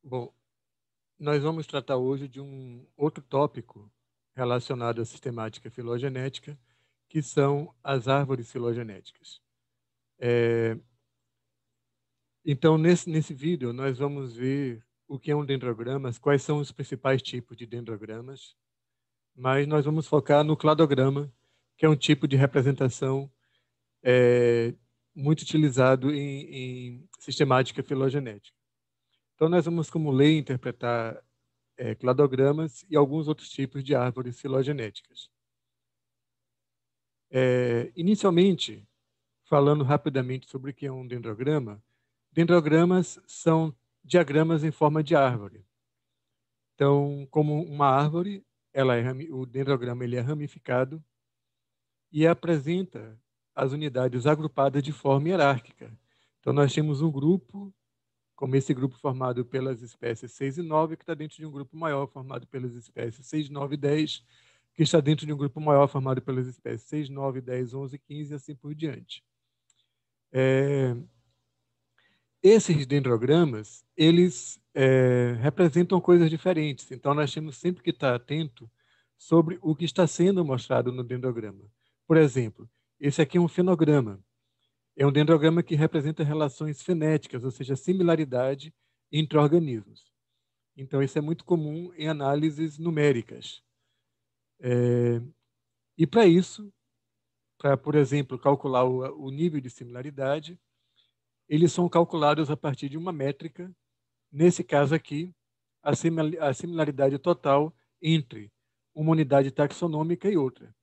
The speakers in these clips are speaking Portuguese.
Bom, nós vamos tratar hoje de um outro tópico relacionado à sistemática filogenética, que são as árvores filogenéticas. Então, nesse vídeo, nós vamos ver o que é um dendrograma, quais são os principais tipos de dendrogramas, mas nós vamos focar no cladograma, que é um tipo de representação muito utilizado em sistemática filogenética. Então, nós vamos, como ler, interpretar cladogramas e alguns outros tipos de árvores filogenéticas. Inicialmente, falando rapidamente sobre o que é um dendrograma, dendrogramas são diagramas em forma de árvore. Então, como uma árvore, o dendrograma ele é ramificado e apresenta as unidades agrupadas de forma hierárquica. Então, nós temos um grupo, como esse grupo formado pelas espécies 6 e 9, que está dentro de um grupo maior formado pelas espécies 6, 9 e 10, que está dentro de um grupo maior formado pelas espécies 6, 9, 10, 11, 15 e assim por diante. Esses dendrogramas, eles representam coisas diferentes. Então, nós temos sempre que estar atento sobre o que está sendo mostrado no dendrograma. Por exemplo, esse aqui é um fenograma. É um dendrograma que representa relações fenéticas, ou seja, similaridade entre organismos. Então, isso é muito comum em análises numéricas. E para isso, para, por exemplo, calcular o nível de similaridade, eles são calculados a partir de uma métrica, nesse caso aqui, a similaridade total entre uma unidade taxonômica e outra.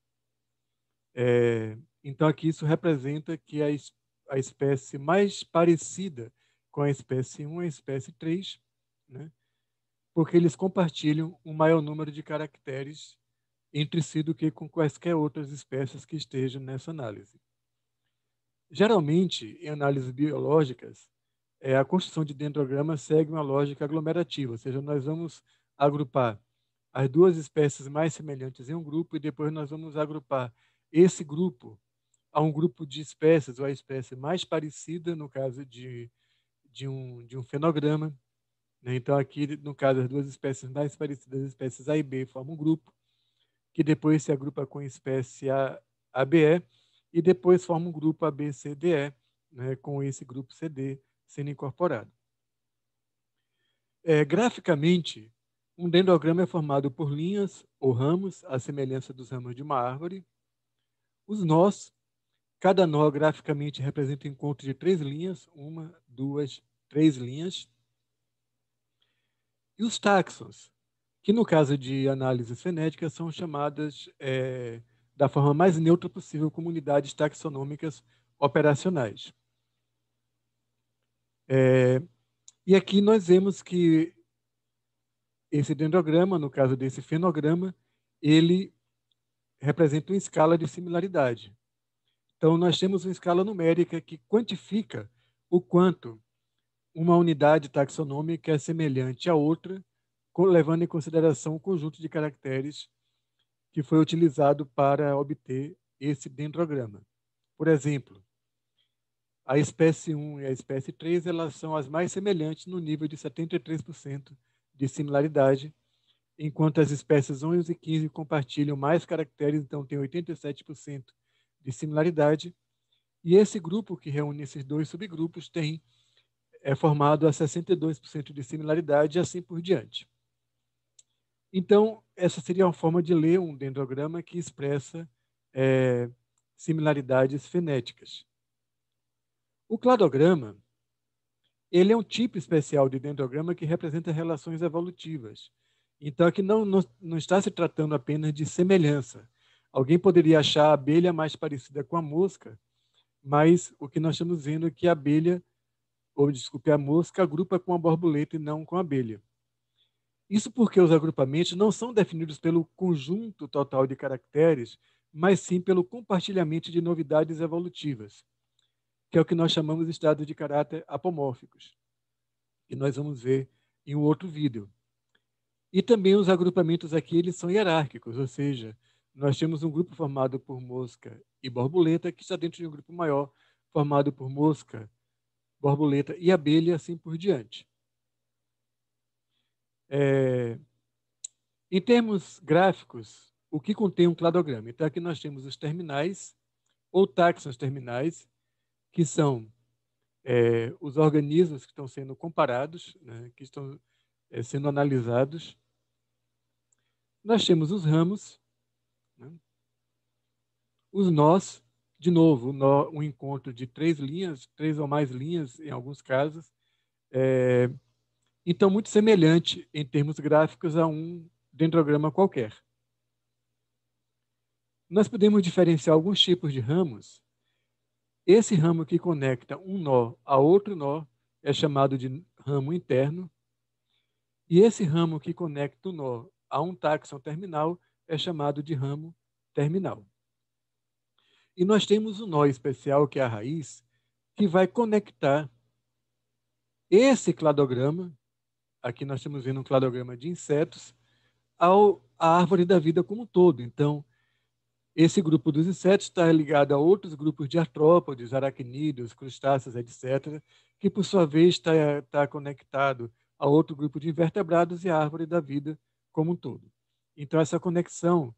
Então, aqui isso representa que a espécie mais parecida com a espécie 1 é a espécie 3, né? Porque eles compartilham um maior número de caracteres entre si do que com quaisquer outras espécies que estejam nessa análise. Geralmente, em análises biológicas, a construção de dendrograma segue uma lógica aglomerativa, ou seja, nós vamos agrupar as duas espécies mais semelhantes em um grupo e depois nós vamos agrupar esse grupo a um grupo de espécies, ou a espécie mais parecida, no caso de um fenograma. Né? Então, aqui, no caso, as duas espécies mais parecidas, as espécies A e B, formam um grupo, que depois se agrupa com a espécie ABE, e depois forma um grupo ABCDE, né, com esse grupo CD sendo incorporado. Graficamente, um dendrograma é formado por linhas ou ramos, à semelhança dos ramos de uma árvore. Os nós, cada nó graficamente representa o encontro de 3 linhas, 1, 2, 3 linhas. E os táxons, que no caso de análises fenéticas são chamadas da forma mais neutra possível como unidades taxonômicas operacionais. E aqui nós vemos que esse dendrograma, no caso desse fenograma, ele representa uma escala de similaridade. Então, nós temos uma escala numérica que quantifica o quanto uma unidade taxonômica é semelhante à outra, levando em consideração o conjunto de caracteres que foi utilizado para obter esse dendrograma. Por exemplo, a espécie 1 e a espécie 3 elas são as mais semelhantes no nível de 73% de similaridade, enquanto as espécies 11 e 15 compartilham mais caracteres, então tem 87% de similaridade, e esse grupo que reúne esses dois subgrupos é formado a 62% de similaridade e assim por diante. Então, essa seria uma forma de ler um dendrograma que expressa similaridades fenéticas. O cladograma, ele é um tipo especial de dendrograma que representa relações evolutivas. Então, aqui não está se tratando apenas de semelhança. Alguém poderia achar a abelha mais parecida com a mosca, mas o que nós estamos vendo é que a mosca agrupa com a borboleta e não com a abelha. Isso porque os agrupamentos não são definidos pelo conjunto total de caracteres, mas sim pelo compartilhamento de novidades evolutivas, que é o que nós chamamos de estados de caráter apomórficos, que nós vamos ver em um outro vídeo. E também os agrupamentos aqui eles são hierárquicos, ou seja, nós temos um grupo formado por mosca e borboleta, que está dentro de um grupo maior, formado por mosca, borboleta e abelha, assim por diante. Em termos gráficos, o que contém um cladograma? Então, aqui nós temos os terminais, ou táxons terminais, que são os organismos que estão sendo comparados, né, que estão sendo analisados. Nós temos os ramos, né, os nós, de novo, um encontro de 3 linhas, 3 ou mais linhas, em alguns casos. Então, muito semelhante, em termos gráficos, a um dendrograma qualquer. Nós podemos diferenciar alguns tipos de ramos. Esse ramo que conecta um nó a outro nó é chamado de ramo interno. E esse ramo que conecta o nó a um táxon terminal é chamado de ramo terminal. E nós temos um nó especial, que é a raiz, que vai conectar esse cladograma, aqui nós estamos vendo um cladograma de insetos, à árvore da vida como um todo. Então, esse grupo dos insetos está ligado a outros grupos de artrópodes, aracnídeos, crustáceos, etc., que, por sua vez, está conectado a outro grupo de invertebrados e a árvore da vida como um todo. Então, essa conexão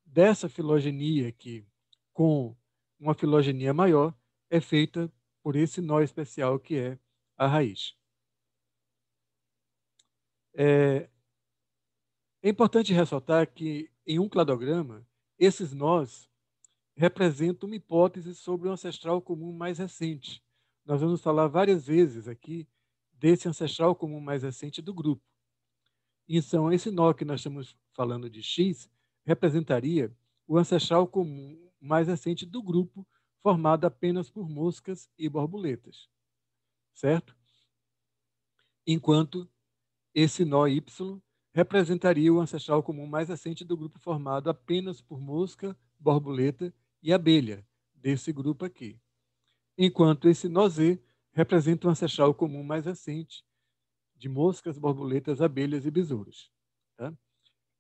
dessa filogenia aqui com uma filogenia maior é feita por esse nó especial que é a raiz. É importante ressaltar que, em um cladograma, esses nós representam uma hipótese sobre o ancestral comum mais recente. Nós vamos falar várias vezes aqui desse ancestral comum mais recente do grupo. Então, esse nó que nós estamos falando de X representaria o ancestral comum mais recente do grupo, formado apenas por moscas e borboletas, certo? Enquanto esse nó Y representaria o ancestral comum mais recente do grupo, formado apenas por mosca, borboleta e abelha, desse grupo aqui. Enquanto esse nó Z representa o ancestral comum mais recente de moscas, borboletas, abelhas e besouros. Tá?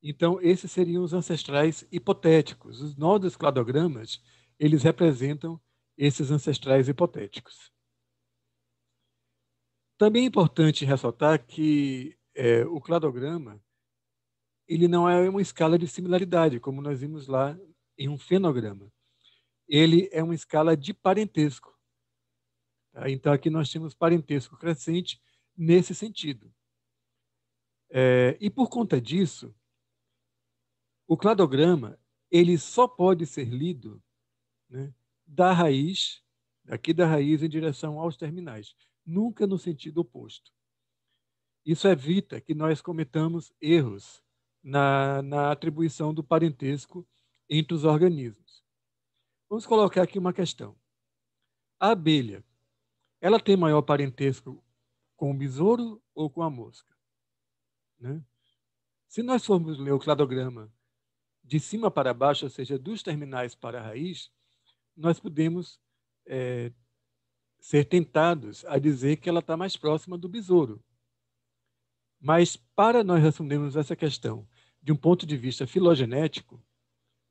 Então, esses seriam os ancestrais hipotéticos. Os nós dos cladogramas, eles representam esses ancestrais hipotéticos. Também é importante ressaltar que o cladograma ele não é uma escala de similaridade, como nós vimos lá em um fenograma. Ele é uma escala de parentesco. Tá? Então, aqui nós temos parentesco crescente nesse sentido. E por conta disso, o cladograma ele só pode ser lido, né, da raiz, daqui da raiz em direção aos terminais, nunca no sentido oposto. Isso evita que nós cometamos erros na atribuição do parentesco entre os organismos. Vamos colocar aqui uma questão. A abelha, ela tem maior parentesco com o besouro ou com a mosca? Né? Se nós formos ler o cladograma de cima para baixo, ou seja, dos terminais para a raiz, nós podemos ser tentados a dizer que ela está mais próxima do besouro. Mas, para nós respondermos essa questão de um ponto de vista filogenético,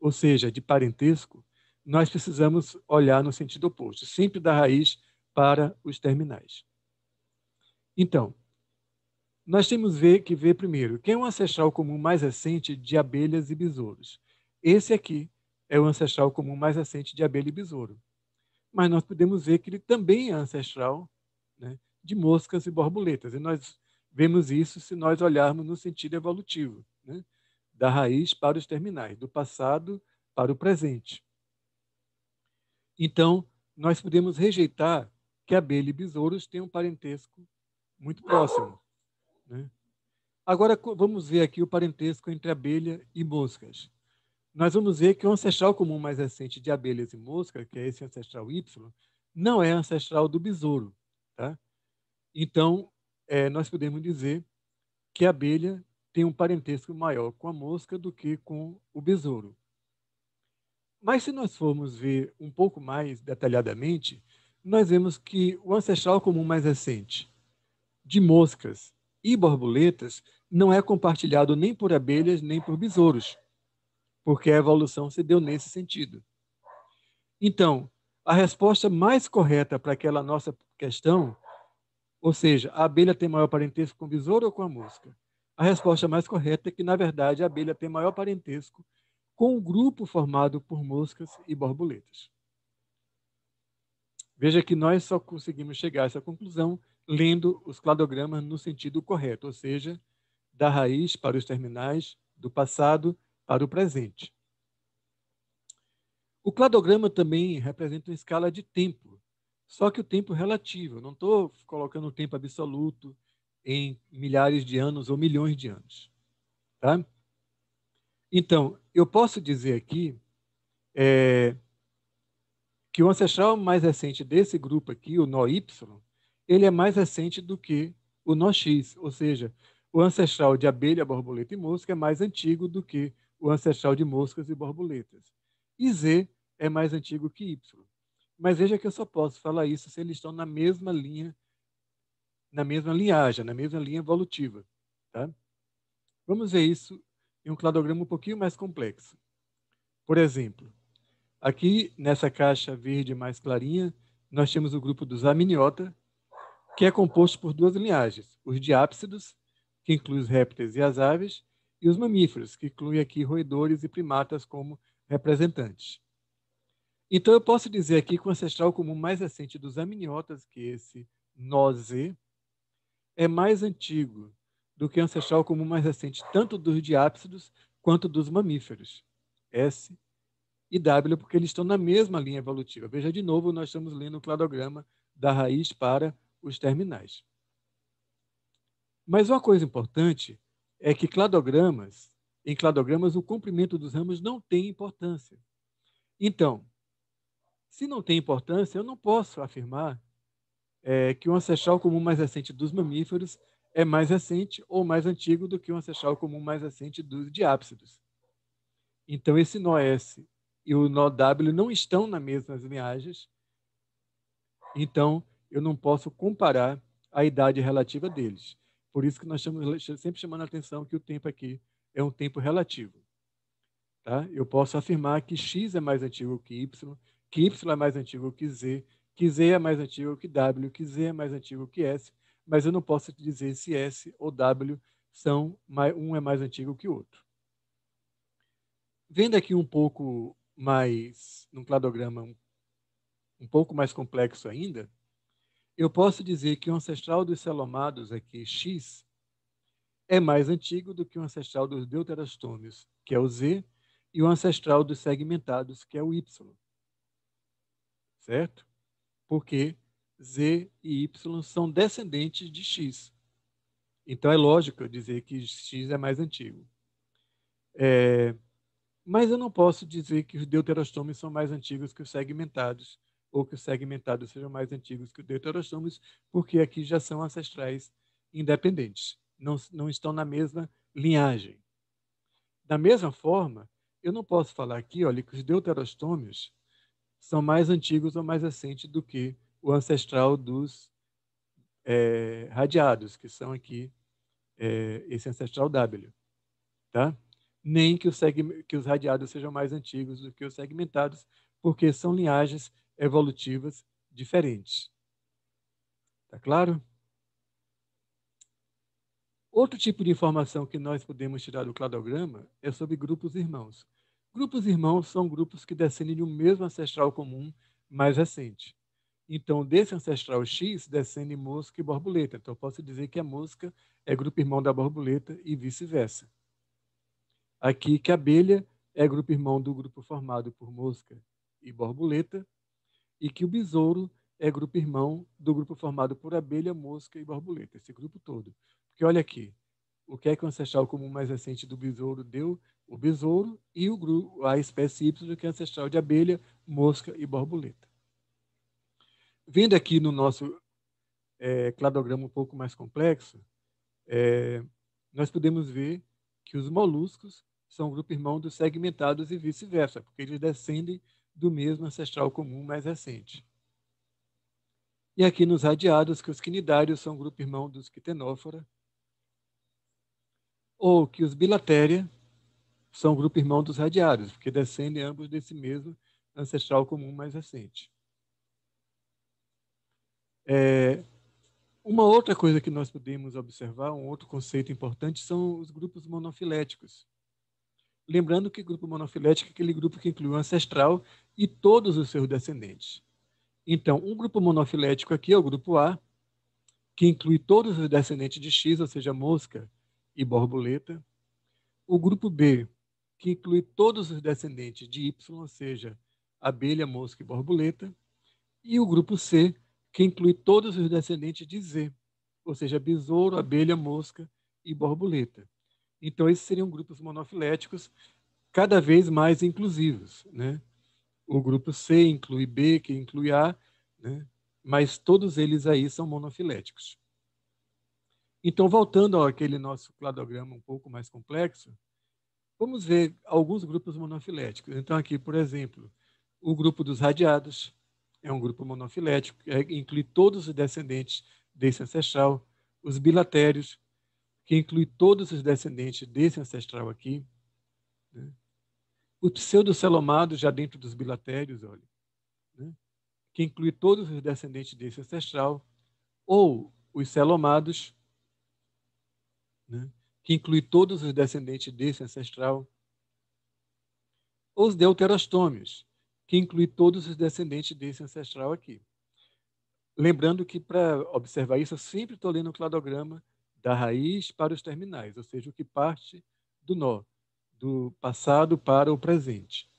ou seja, de parentesco, nós precisamos olhar no sentido oposto, sempre da raiz para os terminais. Então, nós temos que ver primeiro quem é o ancestral comum mais recente de abelhas e besouros. Esse aqui é o ancestral comum mais recente de abelha e besouro. Mas nós podemos ver que ele também é ancestral, né, de moscas e borboletas. E nós vemos isso se nós olharmos no sentido evolutivo, né, da raiz para os terminais, do passado para o presente. Então, nós podemos rejeitar que abelha e besouros têm um parentesco muito próximo. Né? Agora, vamos ver aqui o parentesco entre abelha e moscas. Nós vamos ver que o ancestral comum mais recente de abelhas e moscas, que é esse ancestral Y, não é ancestral do besouro. Tá? Então, nós podemos dizer que a abelha tem um parentesco maior com a mosca do que com o besouro. Mas se nós formos ver um pouco mais detalhadamente, nós vemos que o ancestral comum mais recente de moscas e borboletas não é compartilhado nem por abelhas nem por besouros, porque a evolução se deu nesse sentido. Então, a resposta mais correta para aquela nossa questão, ou seja, a abelha tem maior parentesco com o besouro ou com a mosca? A resposta mais correta é que, na verdade, a abelha tem maior parentesco com o grupo formado por moscas e borboletas. Veja que nós só conseguimos chegar a essa conclusão lendo os cladogramas no sentido correto, ou seja, da raiz para os terminais, do passado para o presente. O cladograma também representa uma escala de tempo, só que o tempo relativo. Eu não estou colocando o tempo absoluto em milhares de anos ou milhões de anos. Tá? Então, eu posso dizer aqui que o ancestral mais recente desse grupo aqui, o nó Y, ele é mais recente do que o nó X, ou seja, o ancestral de abelha, borboleta e mosca é mais antigo do que o ancestral de moscas e borboletas. E Z é mais antigo que Y. Mas veja que eu só posso falar isso se eles estão na mesma linha, na mesma linhagem, na mesma linha evolutiva. Tá? Vamos ver isso em um cladograma um pouquinho mais complexo. Por exemplo, aqui nessa caixa verde mais clarinha, nós temos o grupo dos amniota, que é composto por duas linhagens, os diápsidos, que inclui os répteis e as aves, e os mamíferos, que inclui aqui roedores e primatas como representantes. Então, eu posso dizer aqui que o ancestral comum mais recente dos amniotas, que esse nó Z, é mais antigo do que o ancestral comum mais recente tanto dos diápsidos quanto dos mamíferos, S e W, porque eles estão na mesma linha evolutiva. Veja de novo, nós estamos lendo o cladograma da raiz para os terminais. Mas uma coisa importante é que em cladogramas, o comprimento dos ramos não tem importância. Então, se não tem importância, eu não posso afirmar que o ancestral comum mais recente dos mamíferos é mais recente ou mais antigo do que o ancestral comum mais recente dos diápsidos. Então, esse nó S e o nó W não estão nas mesmas linhagens, então eu não posso comparar a idade relativa deles. Por isso que nós estamos sempre chamando a atenção que o tempo aqui é um tempo relativo. Tá? Eu posso afirmar que X é mais antigo que Y é mais antigo que Z é mais antigo que W, que Z é mais antigo que S, mas eu não posso dizer se S ou W um é mais antigo que o outro. Vendo aqui um pouco mais, num cladograma um pouco mais complexo ainda, eu posso dizer que o ancestral dos celomados aqui, X, é mais antigo do que o ancestral dos deuterostômios, que é o Z, e o ancestral dos segmentados, que é o Y. Certo? Porque Z e Y são descendentes de X. Então é lógico eu dizer que X é mais antigo. Mas eu não posso dizer que os deuterostômios são mais antigos que os segmentados, ou que os segmentados sejam mais antigos que os deuterostômios, porque aqui já são ancestrais independentes, não estão na mesma linhagem. Da mesma forma, eu não posso falar aqui, olha, que os deuterostômios são mais antigos ou mais recentes do que o ancestral dos radiados, que são aqui esse ancestral W. Tá? Nem que os radiados sejam mais antigos do que os segmentados, porque são linhagens evolutivas diferentes. Tá claro? Outro tipo de informação que nós podemos tirar do cladograma é sobre grupos irmãos. Grupos irmãos são grupos que descendem de um mesmo ancestral comum mais recente. Então, desse ancestral X, descende mosca e borboleta. Então, eu posso dizer que a mosca é grupo irmão da borboleta e vice-versa. Aqui que a abelha é grupo irmão do grupo formado por mosca e borboleta, e que o besouro é grupo irmão do grupo formado por abelha, mosca e borboleta, esse grupo todo. Porque olha aqui, o que é que o ancestral comum mais recente do besouro deu? O besouro e a espécie Y, que é ancestral de abelha, mosca e borboleta. Vendo aqui no nosso cladograma um pouco mais complexo, nós podemos ver que os moluscos são grupo irmão dos segmentados e vice-versa, porque eles descendem do mesmo ancestral comum mais recente. E aqui nos radiados, que os quinidários são grupo irmão dos quitenófora, ou que os bilatéria são grupo irmão dos radiados, porque descendem ambos desse mesmo ancestral comum mais recente. Uma outra coisa que nós podemos observar, um outro conceito importante, são os grupos monofiléticos. Lembrando que grupo monofilético é aquele grupo que inclui o ancestral e todos os seus descendentes. Então, um grupo monofilético aqui é o grupo A, que inclui todos os descendentes de X, ou seja, mosca e borboleta. O grupo B, que inclui todos os descendentes de Y, ou seja, abelha, mosca e borboleta. E o grupo C, que inclui todos os descendentes de Z, ou seja, besouro, abelha, mosca e borboleta. Então, esses seriam grupos monofiléticos cada vez mais inclusivos, né? O grupo C inclui B, que inclui A, né? Mas todos eles aí são monofiléticos. Então, voltando àquele nosso cladograma um pouco mais complexo, vamos ver alguns grupos monofiléticos. Então, aqui, por exemplo, o grupo dos radiados é um grupo monofilético, que inclui todos os descendentes desse ancestral. Os bilatérios, que inclui todos os descendentes desse ancestral aqui, né? O pseudocelomado, já dentro dos bilatérios, olha, né? Que inclui todos os descendentes desse ancestral. Ou os celomados, né? Que inclui todos os descendentes desse ancestral. Ou os deuterostômios, que inclui todos os descendentes desse ancestral aqui. Lembrando que, para observar isso, eu sempre estou lendo o cladograma da raiz para os terminais, ou seja, o que parte do nó, do passado para o presente.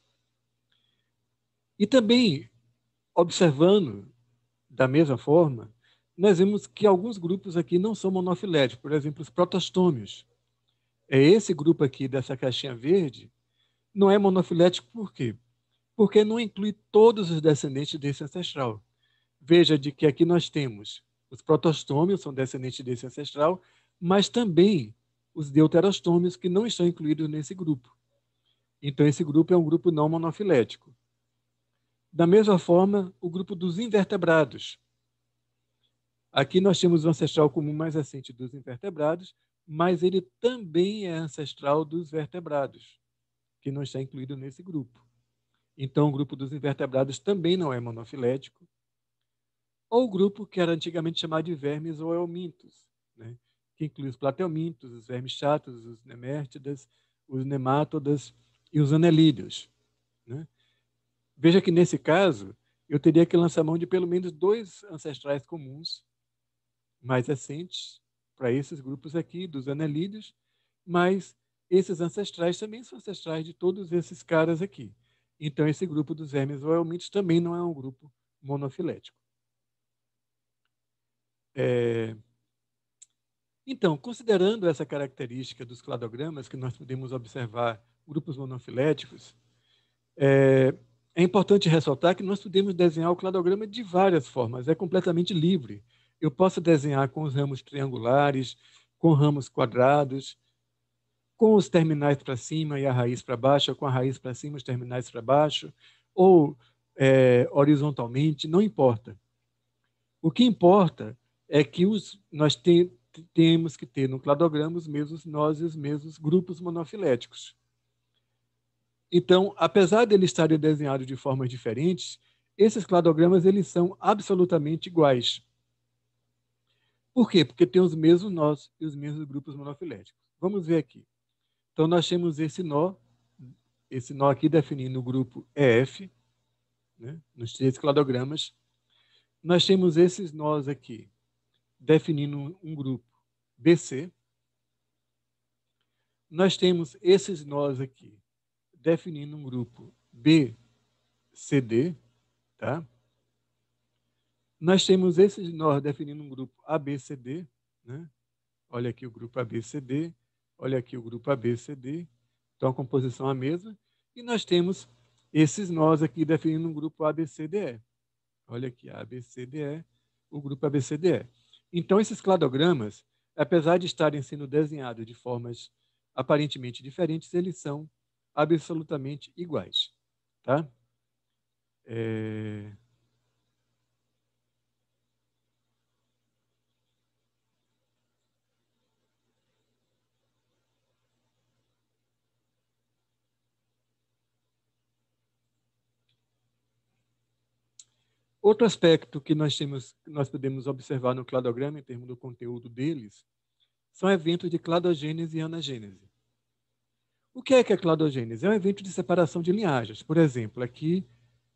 E também, observando da mesma forma, nós vemos que alguns grupos aqui não são monofiléticos, por exemplo, os protostômios. É esse grupo aqui dessa caixinha verde, não é monofilético por quê? Porque não inclui todos os descendentes desse ancestral. Veja de que aqui nós temos os protostômios, são descendentes desse ancestral, mas também os deuterostômios, que não estão incluídos nesse grupo. Então, esse grupo é um grupo não monofilético. Da mesma forma, o grupo dos invertebrados. Aqui nós temos o ancestral comum mais recente dos invertebrados, mas ele também é ancestral dos vertebrados, que não está incluído nesse grupo. Então, o grupo dos invertebrados também não é monofilético. Ou o grupo que era antigamente chamado de vermes ou helmintos, né? Que inclui os platelmintos, os vermes chatos, os nemértidas, os nemátodas e os anelídeos, né? Veja que, nesse caso, eu teria que lançar mão de pelo menos 2 ancestrais comuns mais recentes para esses grupos aqui, dos anelídeos, mas esses ancestrais também são ancestrais de todos esses caras aqui. Então, esse grupo dos vermes ou helmintos também não é um grupo monofilético. Então, considerando essa característica dos cladogramas, que nós podemos observar grupos monofiléticos, é importante ressaltar que nós podemos desenhar o cladograma de várias formas, é completamente livre. Eu posso desenhar com os ramos triangulares, com ramos quadrados, com os terminais para cima e a raiz para baixo, ou com a raiz para cima e os terminais para baixo, ou horizontalmente, não importa. O que importa é que nós temos que ter no cladograma os mesmos nós e os mesmos grupos monofiléticos. Então, apesar de eles estarem desenhados de formas diferentes, esses cladogramas eles são absolutamente iguais. Por quê? Porque tem os mesmos nós e os mesmos grupos monofiléticos. Vamos ver aqui. Então, nós temos esse nó aqui definindo o grupo EF, né, nos 3 cladogramas. Nós temos esses nós aqui definindo um grupo BC. Nós temos esses nós aqui definindo um grupo BCD, tá? Nós temos esses nós definindo um grupo ABCD, né? Olha aqui o grupo ABCD, olha aqui o grupo ABCD, então a composição é a mesma. E nós temos esses nós aqui definindo um grupo ABCDE. Olha aqui, ABCDE, o grupo ABCDE. Então, esses cladogramas, apesar de estarem sendo desenhados de formas aparentemente diferentes, eles são absolutamente iguais. Tá? Outro aspecto que nós podemos observar no cladograma, em termos do conteúdo deles, são eventos de cladogênese e anagênese. O que é a cladogênese? É um evento de separação de linhagens. Por exemplo, aqui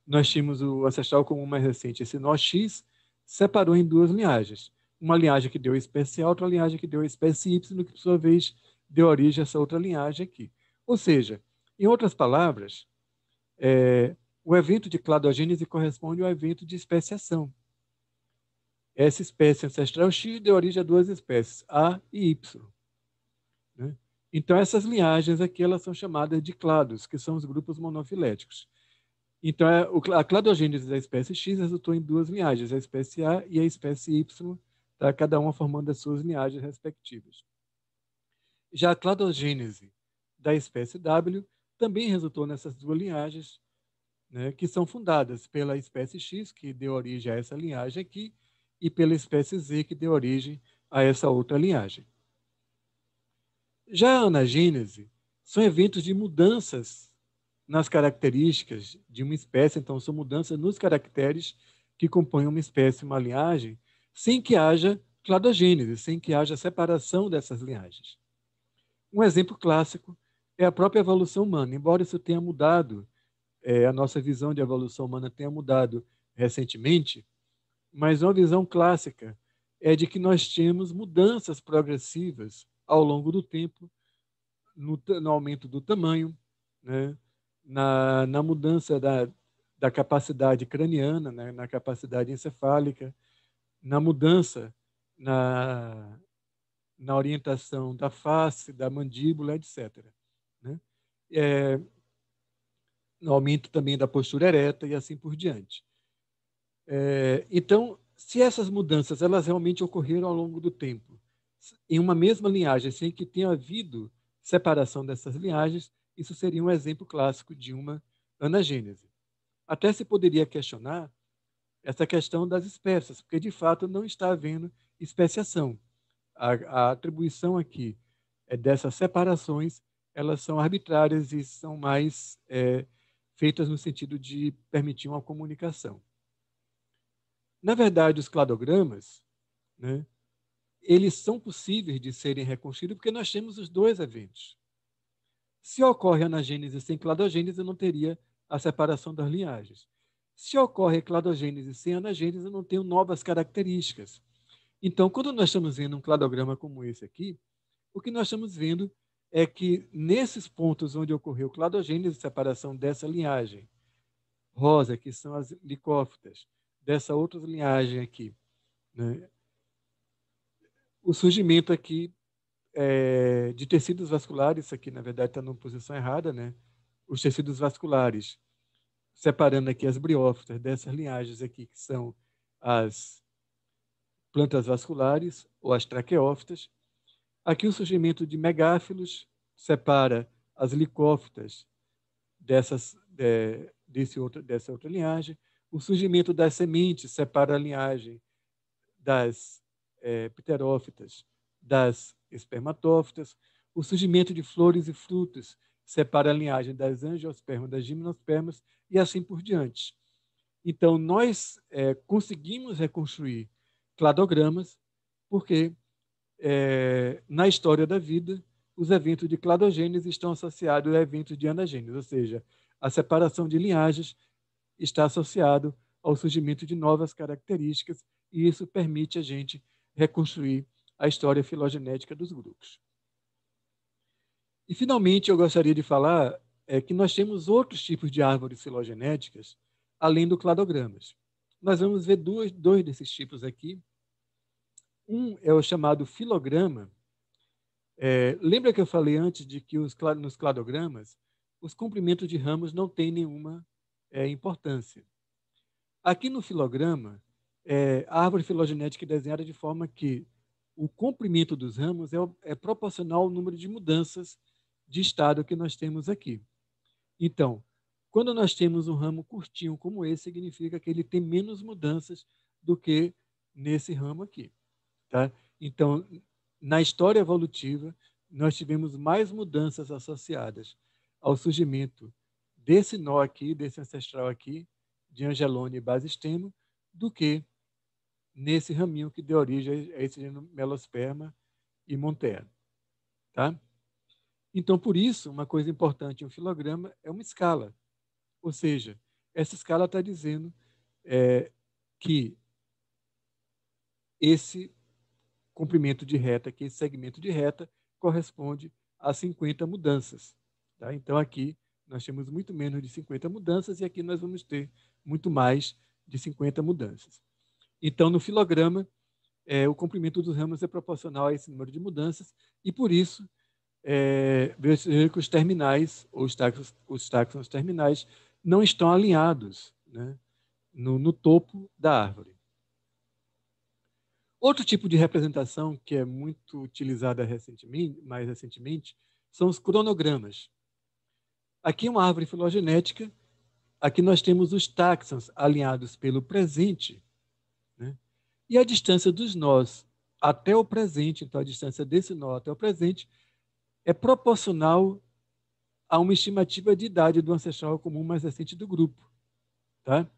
nós tínhamos o ancestral comum mais recente, esse nó X, separou em duas linhagens. Uma linhagem que deu a espécie A, outra linhagem que deu a espécie Y, que, por sua vez, deu origem a essa outra linhagem aqui. Ou seja, em outras palavras, o evento de cladogênese corresponde ao evento de especiação. Essa espécie ancestral X deu origem a duas espécies, A e Y. Né? Então, essas linhagens aqui elas são chamadas de clados, que são os grupos monofiléticos. Então, a cladogênese da espécie X resultou em duas linhagens, a espécie A e a espécie Y, tá? Cada uma formando as suas linhagens respectivas. Já a cladogênese da espécie W também resultou nessas duas linhagens, né, que são fundadas pela espécie X, que deu origem a essa linhagem aqui, e pela espécie Z, que deu origem a essa outra linhagem. Já a anagênese são eventos de mudanças nas características de uma espécie, então são mudanças nos caracteres que compõem uma espécie, uma linhagem, sem que haja cladogênese, sem que haja separação dessas linhagens. Um exemplo clássico é a própria evolução humana. Embora isso tenha mudado, a nossa visão de evolução humana tenha mudado recentemente, mas uma visão clássica é de que nós temos mudanças progressivas ao longo do tempo, no aumento do tamanho, né? na mudança da capacidade craniana, né? Na capacidade encefálica, na mudança na orientação da face, da mandíbula, etc. Né? No aumento também da postura ereta e assim por diante. Então, se essas mudanças elas realmente ocorreram ao longo do tempo, em uma mesma linhagem, sem que tenha havido separação dessas linhagens, isso seria um exemplo clássico de uma anagênese. Até se poderia questionar essa questão das espécies, porque de fato não está havendo especiação. A atribuição aqui dessas separações, elas são arbitrárias e são mais feitas no sentido de permitir uma comunicação. Na verdade, os cladogramas, né, eles são possíveis de serem reconstruídos porque nós temos os dois eventos. Se ocorre anagênese sem cladogênese, eu não teria a separação das linhagens. Se ocorre cladogênese sem anagênese, eu não tenho novas características. Então, quando nós estamos vendo um cladograma como esse aqui, o que nós estamos vendo é que nesses pontos onde ocorreu cladogênese, separação dessa linhagem rosa, que são as licófitas, dessa outra linhagem aqui, né, o surgimento aqui de tecidos vasculares, isso aqui na verdade está numa posição errada, né? Os tecidos vasculares, separando aqui as briófitas dessas linhagens aqui, que são as plantas vasculares ou as traqueófitas. Aqui o surgimento de megáfilos separa as licófitas dessa outra linhagem. O surgimento das sementes separa a linhagem das pterófitas das espermatófitas. O surgimento de flores e frutos separa a linhagem das angiospermas das gimnospermas e assim por diante. Então, nós conseguimos reconstruir cladogramas porque, na história da vida, os eventos de cladogênese estão associados a eventos de anagênese, ou seja, a separação de linhagens está associado ao surgimento de novas características e isso permite a gente reconstruir a história filogenética dos grupos. E, finalmente, eu gostaria de falar que nós temos outros tipos de árvores filogenéticas, além do cladogramas. Nós vamos ver dois desses tipos aqui. Um é o chamado filograma. Lembra que eu falei antes de que nos cladogramas os comprimentos de ramos não têm nenhuma importância. Aqui no filograma, a árvore filogenética é desenhada de forma que o comprimento dos ramos é proporcional ao número de mudanças de estado que nós temos aqui. Então, quando nós temos um ramo curtinho como esse, significa que ele tem menos mudanças do que nesse ramo aqui. Tá? Então, na história evolutiva, nós tivemos mais mudanças associadas ao surgimento desse nó aqui, desse ancestral aqui, de Angelone e Basistemo, do que nesse raminho que deu origem a esse gênero Melosperma e Montea. Tá? Então, por isso, uma coisa importante em um filograma é uma escala. Ou seja, essa escala está dizendo que esse comprimento de reta, que esse segmento de reta, corresponde a 50 mudanças. Tá? Então, aqui nós temos muito menos de 50 mudanças e aqui nós vamos ter muito mais de 50 mudanças. Então, no filograma, o comprimento dos ramos é proporcional a esse número de mudanças e, por isso, veja que os terminais, ou os táxons terminais, não estão alinhados, né, no topo da árvore. Outro tipo de representação que é muito utilizada mais recentemente são os cronogramas. Aqui é uma árvore filogenética, aqui nós temos os táxons alinhados pelo presente, né, e a distância dos nós até o presente, então a distância desse nó até o presente, é proporcional a uma estimativa de idade do ancestral comum mais recente do grupo. Tá?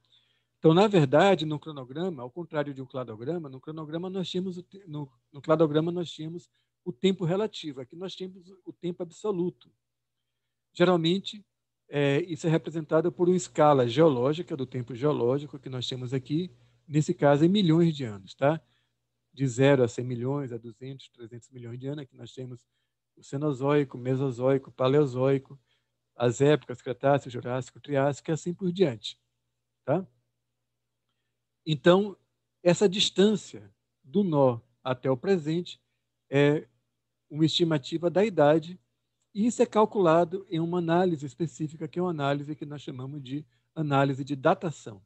Então, na verdade, no cronograma, ao contrário de um cladograma, no cronograma nós tínhamos no cladograma nós tínhamos o tempo relativo, aqui nós temos o tempo absoluto. Geralmente, isso é representado por uma escala geológica, do tempo geológico, que nós temos aqui, nesse caso, em milhões de anos. Tá? De 0 a 100 milhões, a 200, 300 milhões de anos, aqui nós temos o Cenozoico, Mesozoico, Paleozoico, as épocas Cretáceo, Jurássico, Triássico e assim por diante. Tá? Então, essa distância do nó até o presente é uma estimativa da idade e isso é calculado em uma análise específica, que é uma análise que nós chamamos de análise de datação.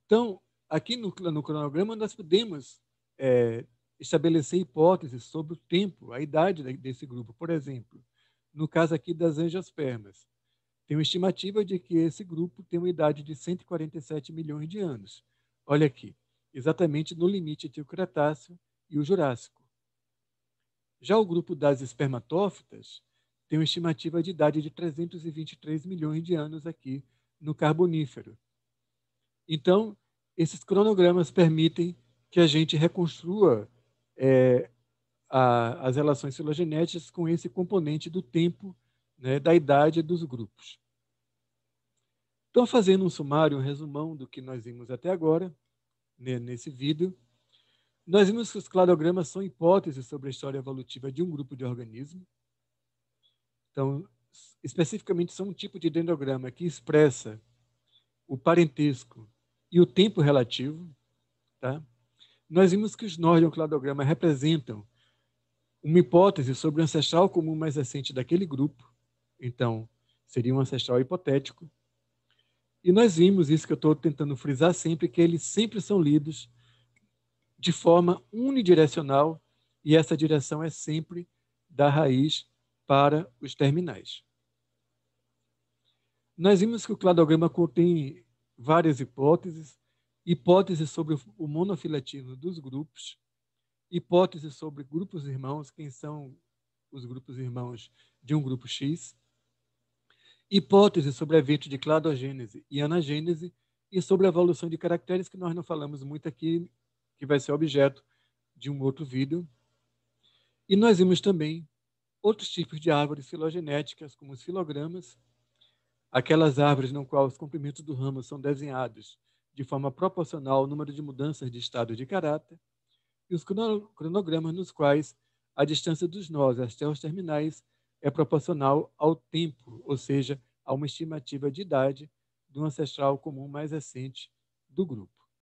Então, aqui no cronograma, nós podemos estabelecer hipóteses sobre o tempo, a idade desse grupo. Por exemplo, no caso aqui das angiospermas, tem uma estimativa de que esse grupo tem uma idade de 147 milhões de anos. Olha aqui, exatamente no limite entre o Cretáceo e o Jurássico. Já o grupo das espermatófitas tem uma estimativa de idade de 323 milhões de anos aqui no Carbonífero. Então, esses cronogramas permitem que a gente reconstrua as relações filogenéticas com esse componente do tempo, né, da idade dos grupos. Então, fazendo um sumário, um resumão do que nós vimos até agora, né, nesse vídeo, nós vimos que os cladogramas são hipóteses sobre a história evolutiva de um grupo de organismos. Então, especificamente, são um tipo de dendrograma que expressa o parentesco e o tempo relativo. Tá? Nós vimos que os nós de um cladograma representam uma hipótese sobre o ancestral comum mais recente daquele grupo. Então, seria um ancestral hipotético. E nós vimos isso que eu estou tentando frisar sempre, que eles sempre são lidos de forma unidirecional e essa direção é sempre da raiz para os terminais. Nós vimos que o cladograma contém várias hipóteses, hipóteses sobre o monofiletismo dos grupos, hipóteses sobre grupos irmãos, quem são os grupos irmãos de um grupo X, hipóteses sobre eventos de cladogênese e anagênese e sobre a evolução de caracteres, que nós não falamos muito aqui, que vai ser objeto de um outro vídeo. E nós vimos também outros tipos de árvores filogenéticas, como os filogramas, aquelas árvores no qual os comprimentos do ramo são desenhados de forma proporcional ao número de mudanças de estado de caráter, e os cronogramas nos quais a distância dos nós até os terminais é proporcional ao tempo, ou seja, a uma estimativa de idade do ancestral comum mais recente do grupo.